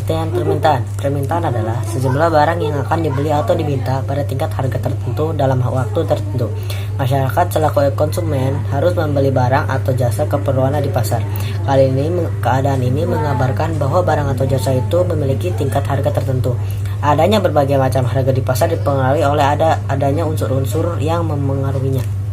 Pengertian permintaan. Permintaan adalah sejumlah barang yang akan dibeli atau diminta pada tingkat harga tertentu dalam waktu tertentu. Masyarakat selaku konsumen harus membeli barang atau jasa keperluannya di pasar. Keadaan ini mengabarkan bahwa barang atau jasa itu memiliki tingkat harga tertentu. Adanya berbagai macam harga di pasar dipengaruhi oleh adanya unsur-unsur yang memengaruhinya.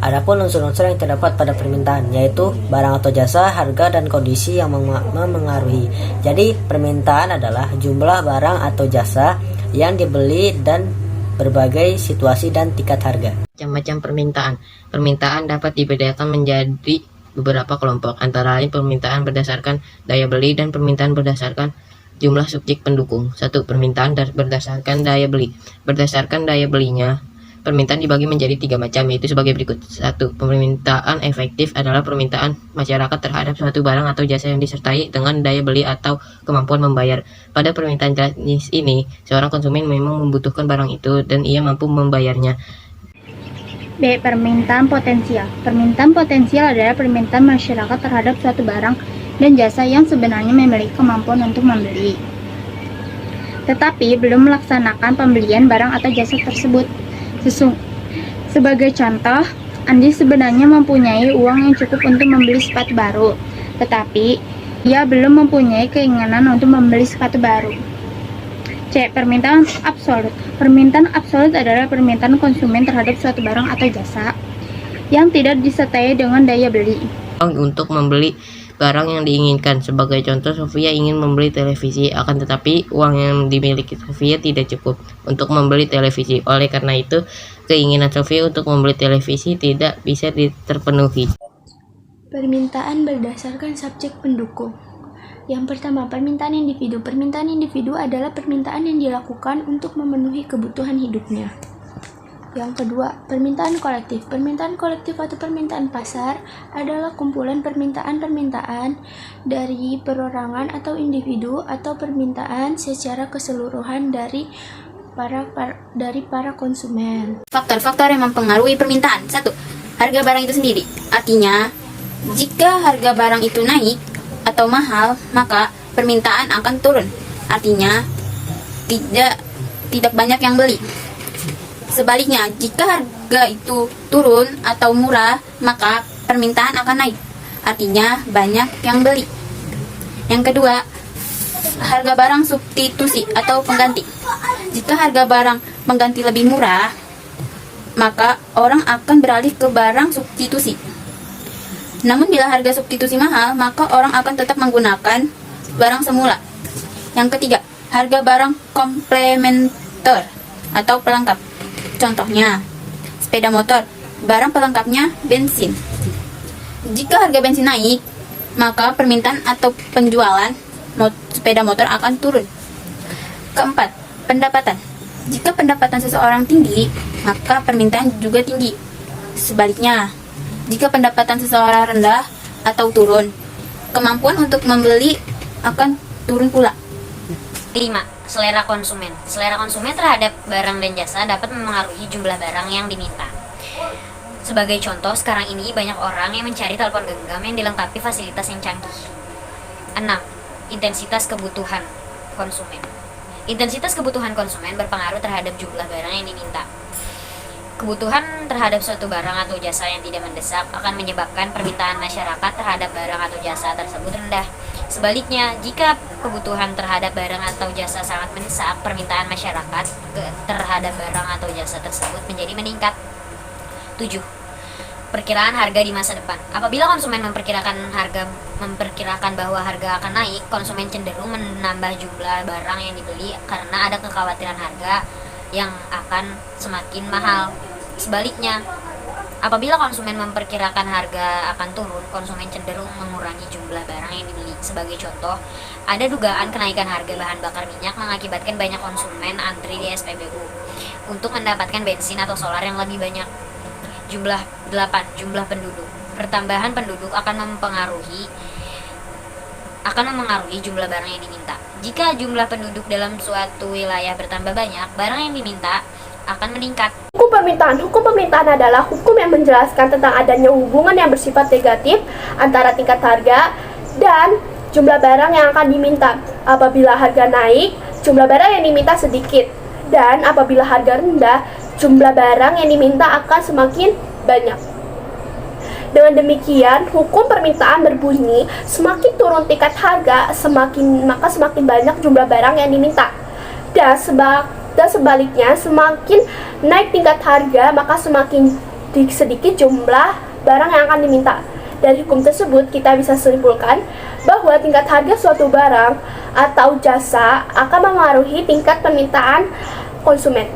Adapun unsur-unsur yang terdapat pada permintaan, yaitu barang atau jasa, harga, dan kondisi yang memengaruhi. Jadi, permintaan adalah jumlah barang atau jasa yang dibeli dan berbagai situasi dan tingkat harga. Macam-macam permintaan. Permintaan dapat dibedakan menjadi beberapa kelompok, antara lain permintaan berdasarkan daya beli dan permintaan berdasarkan jumlah subjek pendukung. 1. Permintaan berdasarkan daya beli. Berdasarkan daya belinya, permintaan dibagi menjadi 3 macam, yaitu sebagai berikut. 1. Permintaan efektif adalah permintaan masyarakat terhadap suatu barang atau jasa yang disertai dengan daya beli atau kemampuan membayar. Pada permintaan jenis ini, seorang konsumen memang membutuhkan barang itu dan ia mampu membayarnya. B. Permintaan potensial. Permintaan potensial adalah permintaan masyarakat terhadap suatu barang dan jasa yang sebenarnya memiliki kemampuan untuk membeli, tetapi belum melaksanakan pembelian barang atau jasa tersebut. Sebagai contoh, Andi sebenarnya mempunyai uang yang cukup untuk membeli sepatu baru, tetapi ia belum mempunyai keinginan untuk membeli sepatu baru. C. Permintaan absolut. Permintaan absolut adalah permintaan konsumen terhadap suatu barang atau jasa yang tidak disertai dengan daya beli Untuk membeli barang yang diinginkan. Sebagai contoh, Sofia ingin membeli televisi, akan tetapi uang yang dimiliki Sofia tidak cukup untuk membeli televisi. Oleh karena itu, keinginan Sofia untuk membeli televisi tidak bisa terpenuhi. Permintaan berdasarkan subjek pendukung. Yang pertama, permintaan individu. Permintaan individu adalah permintaan yang dilakukan untuk memenuhi kebutuhan hidupnya. Yang kedua, permintaan kolektif. Permintaan kolektif atau permintaan pasar adalah kumpulan permintaan-permintaan dari perorangan atau individu atau permintaan secara keseluruhan dari para konsumen. Faktor-faktor yang mempengaruhi permintaan. 1. Harga barang itu sendiri. Artinya, jika harga barang itu naik atau mahal, maka permintaan akan turun. Artinya, tidak banyak yang beli. Sebaliknya, jika harga itu turun atau murah, maka permintaan akan naik. Artinya, banyak yang beli. Yang kedua, harga barang substitusi atau pengganti. Jika harga barang pengganti lebih murah, maka orang akan beralih ke barang substitusi. Namun bila harga substitusi mahal, maka orang akan tetap menggunakan barang semula. Yang ketiga, harga barang komplementer atau pelengkap. Contohnya, sepeda motor, barang pelengkapnya bensin. Jika harga bensin naik, maka permintaan atau penjualan sepeda motor akan turun. Keempat, pendapatan. Jika pendapatan seseorang tinggi, maka permintaan juga tinggi. Sebaliknya, jika pendapatan seseorang rendah atau turun, kemampuan untuk membeli akan turun pula. 5. Selera konsumen. Selera konsumen terhadap barang dan jasa dapat memengaruhi jumlah barang yang diminta. Sebagai contoh, sekarang ini banyak orang yang mencari telepon genggam yang dilengkapi fasilitas yang canggih. 6. Intensitas kebutuhan konsumen. Intensitas kebutuhan konsumen berpengaruh terhadap jumlah barang yang diminta. Kebutuhan terhadap suatu barang atau jasa yang tidak mendesak akan menyebabkan permintaan masyarakat terhadap barang atau jasa tersebut rendah. Sebaliknya, jika kebutuhan terhadap barang atau jasa sangat mendesak, permintaan masyarakat terhadap barang atau jasa tersebut menjadi meningkat. 7. Perkiraan harga di masa depan. Apabila konsumen memperkirakan bahwa harga akan naik, konsumen cenderung menambah jumlah barang yang dibeli karena ada kekhawatiran harga yang akan semakin mahal. Sebaliknya, apabila konsumen memperkirakan harga akan turun, konsumen cenderung mengurangi jumlah barang yang dibeli. Sebagai contoh, ada dugaan kenaikan harga bahan bakar minyak mengakibatkan banyak konsumen antri di SPBU untuk mendapatkan bensin atau solar yang lebih banyak. Jumlah 8. Jumlah penduduk. Pertambahan penduduk akan mempengaruhi jumlah barang yang diminta. Jika jumlah penduduk dalam suatu wilayah bertambah banyak, barang yang diminta akan meningkat. Hukum permintaan. Hukum permintaan adalah hukum yang menjelaskan tentang adanya hubungan yang bersifat negatif antara tingkat harga dan jumlah barang yang akan diminta. Apabila harga naik, jumlah barang yang diminta sedikit. Dan apabila harga rendah, jumlah barang yang diminta akan semakin banyak. Dengan demikian, hukum permintaan berbunyi, semakin turun tingkat harga, maka semakin banyak jumlah barang yang diminta. Dan sebaliknya, semakin naik tingkat harga, maka semakin sedikit jumlah barang yang akan diminta. Dari hukum tersebut, kita bisa simpulkan bahwa tingkat harga suatu barang atau jasa akan memengaruhi tingkat permintaan konsumen.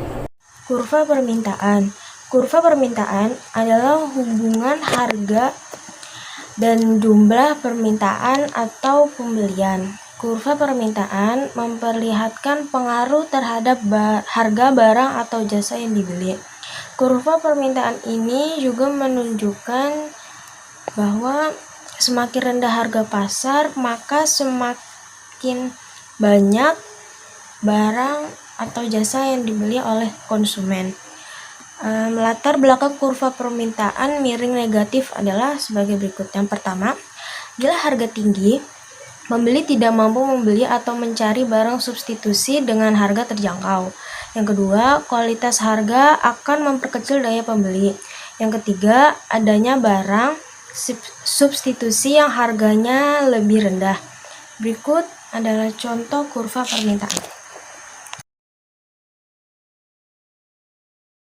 Kurva permintaan. Kurva permintaan adalah hubungan harga dan jumlah permintaan atau pembelian. Kurva permintaan memperlihatkan pengaruh terhadap harga barang atau jasa yang dibeli. Kurva permintaan ini juga menunjukkan bahwa semakin rendah harga pasar, maka semakin banyak barang atau jasa yang dibeli oleh konsumen. Latar belakang kurva permintaan miring negatif adalah sebagai berikut. Yang pertama, bila harga tinggi, pembeli tidak mampu membeli atau mencari barang substitusi dengan harga terjangkau. Yang kedua, kualitas harga akan memperkecil daya pembeli. Yang ketiga, adanya barang substitusi yang harganya lebih rendah. Berikut adalah contoh kurva permintaan.